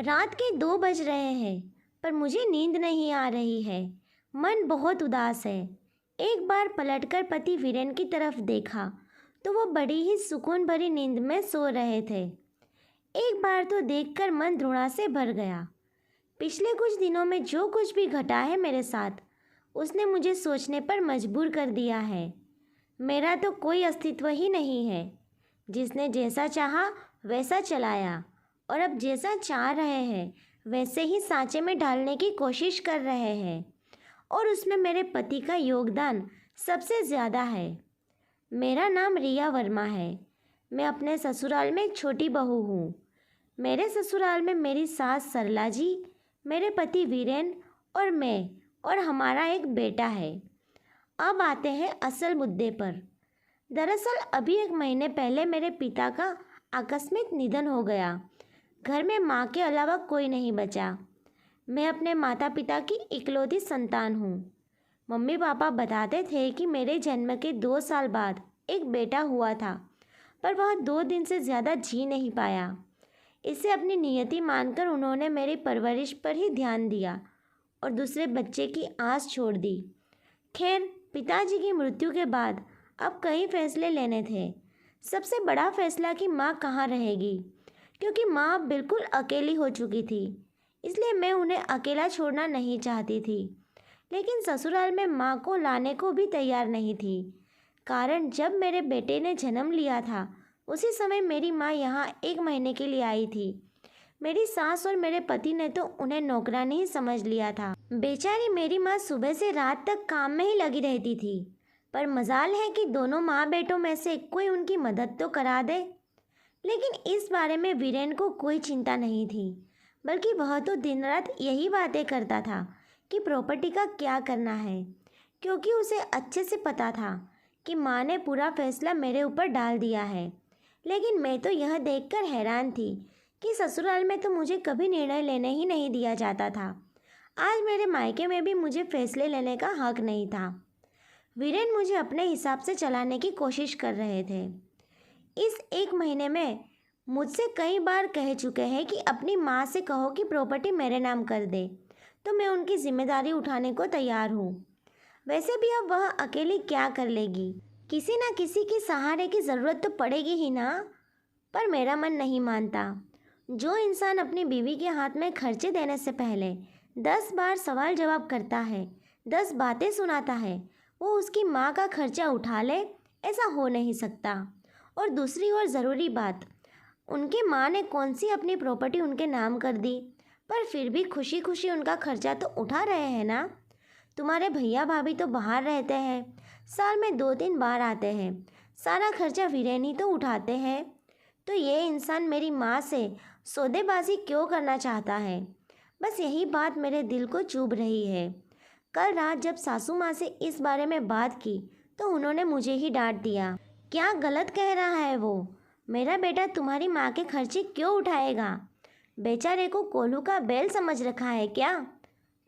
रात के 2 बज रहे हैं पर मुझे नींद नहीं आ रही है। मन बहुत उदास है। एक बार पलटकर पति वीरेन की तरफ देखा तो वो बड़ी ही सुकून भरी नींद में सो रहे थे। एक बार तो देखकर मन घृणा से भर गया। पिछले कुछ दिनों में जो कुछ भी घटा है मेरे साथ, उसने मुझे सोचने पर मजबूर कर दिया है। मेरा तो कोई अस्तित्व ही नहीं है। जिसने जैसा चाहा वैसा चलाया और अब जैसा चाह रहे हैं वैसे ही सांचे में ढालने की कोशिश कर रहे हैं, और उसमें मेरे पति का योगदान सबसे ज़्यादा है। मेरा नाम रिया वर्मा है। मैं अपने ससुराल में एक छोटी बहू हूँ। मेरे ससुराल में मेरी सास सरला जी, मेरे पति वीरेन और मैं और हमारा एक बेटा है। अब आते हैं असल मुद्दे पर। दरअसल अभी 1 महीने पहले मेरे पिता का आकस्मिक निधन हो गया। घर में माँ के अलावा कोई नहीं बचा। मैं अपने माता पिता की इकलौती संतान हूँ। मम्मी पापा बताते थे कि मेरे जन्म के 2 साल बाद एक बेटा हुआ था, पर वह 2 दिन से ज़्यादा जी नहीं पाया। इसे अपनी नियति मानकर उन्होंने मेरी परवरिश पर ही ध्यान दिया और दूसरे बच्चे की आस छोड़ दी। खैर, पिताजी की मृत्यु के बाद अब कई फैसले लेने थे। सबसे बड़ा फैसला कि माँ कहाँ रहेगी, क्योंकि माँ अब बिल्कुल अकेली हो चुकी थी। इसलिए मैं उन्हें अकेला छोड़ना नहीं चाहती थी, लेकिन ससुराल में माँ को लाने को भी तैयार नहीं थी। कारण जब मेरे बेटे ने जन्म लिया था उसी समय मेरी माँ यहाँ 1 महीने के लिए आई थी। मेरी सास और मेरे पति ने तो उन्हें नौकरानी ही समझ लिया था। बेचारी मेरी माँ सुबह से रात तक काम में ही लगी रहती थी, पर मजाल है कि दोनों माँ बेटों में से कोई उनकी मदद तो करा दे। लेकिन इस बारे में वीरेन को कोई चिंता नहीं थी, बल्कि वह तो दिन रात यही बातें करता था कि प्रॉपर्टी का क्या करना है, क्योंकि उसे अच्छे से पता था कि माँ ने पूरा फैसला मेरे ऊपर डाल दिया है। लेकिन मैं तो यह देखकर हैरान थी कि ससुराल में तो मुझे कभी निर्णय लेने ही नहीं दिया जाता था। आज मेरे मायके में भी मुझे फैसले लेने का हक नहीं था। वीरेन मुझे अपने हिसाब से चलाने की कोशिश कर रहे थे। इस 1 महीने में मुझसे कई बार कह चुके हैं कि अपनी माँ से कहो कि प्रॉपर्टी मेरे नाम कर दे, तो मैं उनकी जिम्मेदारी उठाने को तैयार हूँ। वैसे भी अब वह अकेली क्या कर लेगी, किसी न किसी के सहारे की ज़रूरत तो पड़ेगी ही ना। पर मेरा मन नहीं मानता। जो इंसान अपनी बीवी के हाथ में खर्चे देने से पहले 10 बार सवाल जवाब करता है, 10 बातें सुनाता है, वो उसकी माँ का खर्चा उठा ले, ऐसा हो नहीं सकता। और दूसरी ओर ज़रूरी बात, उनकी माँ ने कौन सी अपनी प्रॉपर्टी उनके नाम कर दी, पर फिर भी खुशी खुशी उनका खर्चा तो उठा रहे हैं ना। तुम्हारे भैया भाभी तो बाहर रहते हैं, साल में 2-3 बार आते हैं, सारा खर्चा वीरेन ही तो उठाते हैं। तो ये इंसान मेरी माँ से सौदेबाजी क्यों करना चाहता है? बस यही बात मेरे दिल को चुभ रही है। कल रात जब सासू माँ से इस बारे में बात की तो उन्होंने मुझे ही डांट दिया। क्या गलत कह रहा है वो? मेरा बेटा तुम्हारी माँ के खर्चे क्यों उठाएगा? बेचारे को कोल्हू का बैल समझ रखा है क्या?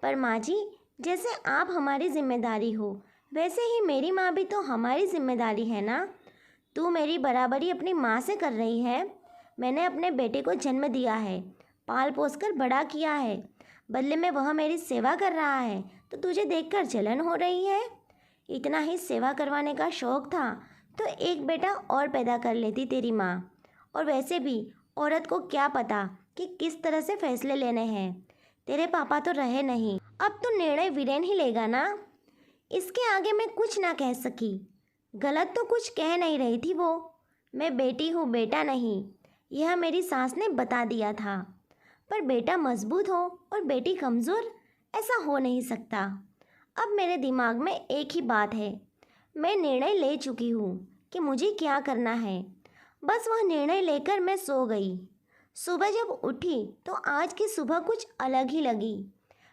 पर माँ जी, जैसे आप हमारी जिम्मेदारी हो, वैसे ही मेरी माँ भी तो हमारी जिम्मेदारी है ना। तू मेरी बराबरी अपनी माँ से कर रही है। मैंने अपने बेटे को जन्म दिया है, पाल पोस कर बड़ा किया है, बदले में वह मेरी सेवा कर रहा है, तो तुझे देखकर जलन हो रही है? इतना ही सेवा करवाने का शौक था तो एक बेटा और पैदा कर लेती तेरी माँ। और वैसे भी औरत को क्या पता कि किस तरह से फैसले लेने हैं। तेरे पापा तो रहे नहीं, अब तो निर्णय वीरेन ही लेगा ना। इसके आगे मैं कुछ ना कह सकी। गलत तो कुछ कह नहीं रही थी वो। मैं बेटी हूँ, बेटा नहीं, यह मेरी सास ने बता दिया था। पर बेटा मजबूत हो और बेटी कमज़ोर, ऐसा हो नहीं सकता। अब मेरे दिमाग में एक ही बात है। मैं निर्णय ले चुकी हूँ कि मुझे क्या करना है। बस वह निर्णय लेकर मैं सो गई। सुबह जब उठी तो आज की सुबह कुछ अलग ही लगी।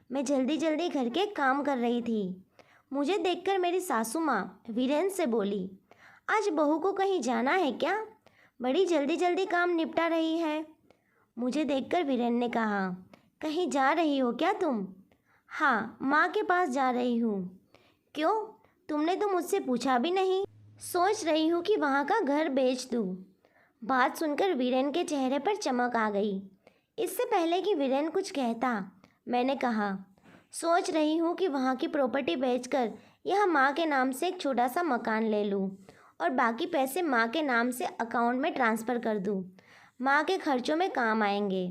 मैं जल्दी जल्दी घर के काम कर रही थी। मुझे देखकर मेरी सासू माँ वीरेन से बोली, आज बहू को कहीं जाना है क्या? बड़ी जल्दी जल्दी काम निपटा रही है। मुझे देखकर वीरेन ने कहा, कहीं जा रही हो क्या तुम? हाँ, माँ के पास जा रही हूँ। क्यों? तुमने तो मुझसे पूछा भी नहीं। सोच रही हूँ कि वहाँ का घर बेच दूँ। बात सुनकर वीरेन के चेहरे पर चमक आ गई। इससे पहले कि वीरेन कुछ कहता, मैंने कहा, सोच रही हूँ कि वहाँ की प्रॉपर्टी बेचकर यहाँ माँ के नाम से एक छोटा सा मकान ले लूँ और बाकी पैसे माँ के नाम से अकाउंट में ट्रांसफ़र कर दूँ। माँ के खर्चों में काम आएंगे।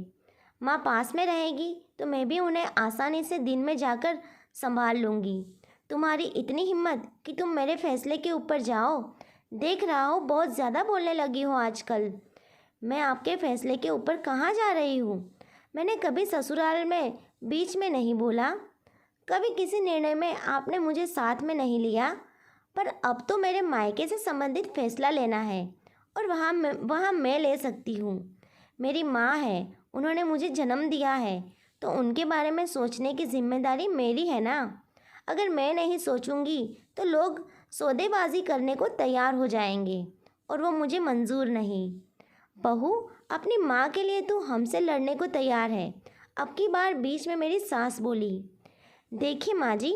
माँ पास में रहेगी तो मैं भी उन्हें आसानी से दिन में जाकर संभाल लूँगी। तुम्हारी इतनी हिम्मत कि तुम मेरे फैसले के ऊपर जाओ। देख रहा हो बहुत ज़्यादा बोलने लगी हो आजकल। मैं आपके फैसले के ऊपर कहाँ जा रही हूँ? मैंने कभी ससुराल में बीच में नहीं बोला, कभी किसी निर्णय में आपने मुझे साथ में नहीं लिया, पर अब तो मेरे मायके से संबंधित फैसला लेना है और वहाँ मैं ले सकती हूँ। मेरी माँ है, उन्होंने मुझे जन्म दिया है, तो उनके बारे में सोचने की जिम्मेदारी मेरी है ना। अगर मैं नहीं सोचूंगी तो लोग सौदेबाजी करने को तैयार हो जाएंगे और वो मुझे मंजूर नहीं। बहू, अपनी माँ के लिए तो हमसे लड़ने को तैयार है। अब की बार बीच में मेरी सास बोली, देखिए माँ जी,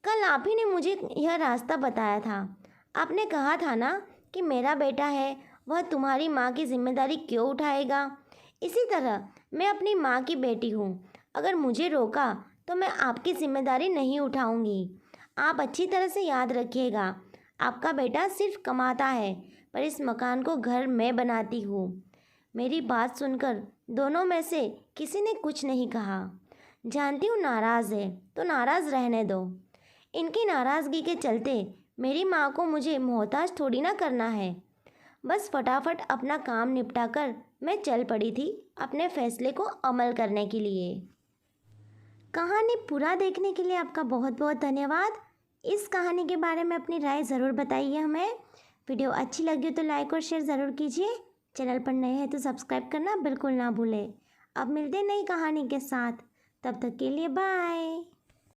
कल आप ही ने मुझे यह रास्ता बताया था। आपने कहा था ना कि मेरा बेटा है, वह तुम्हारी माँ की जिम्मेदारी क्यों उठाएगा। इसी तरह मैं अपनी माँ की बेटी हूँ। अगर मुझे रोका तो मैं आपकी जिम्मेदारी नहीं उठाऊंगी। आप अच्छी तरह से याद रखिएगा, आपका बेटा सिर्फ कमाता है, पर इस मकान को घर मैं बनाती हूँ। मेरी बात सुनकर दोनों में से किसी ने कुछ नहीं कहा। जानती हूँ नाराज़ है, तो नाराज़ रहने दो। इनकी नाराज़गी के चलते मेरी माँ को मुझे मोहताज थोड़ी ना करना है। बस फटाफट अपना काम निपटा कर मैं चल पड़ी थी अपने फैसले को अमल करने के लिए। कहानी पूरा देखने के लिए आपका बहुत बहुत धन्यवाद। इस कहानी के बारे में अपनी राय ज़रूर बताइए हमें। वीडियो अच्छी लगी तो लाइक और शेयर ज़रूर कीजिए। चैनल पर नए हैं तो सब्सक्राइब करना बिल्कुल ना भूलें। अब मिलते हैं नई कहानी के साथ, तब तक के लिए बाय।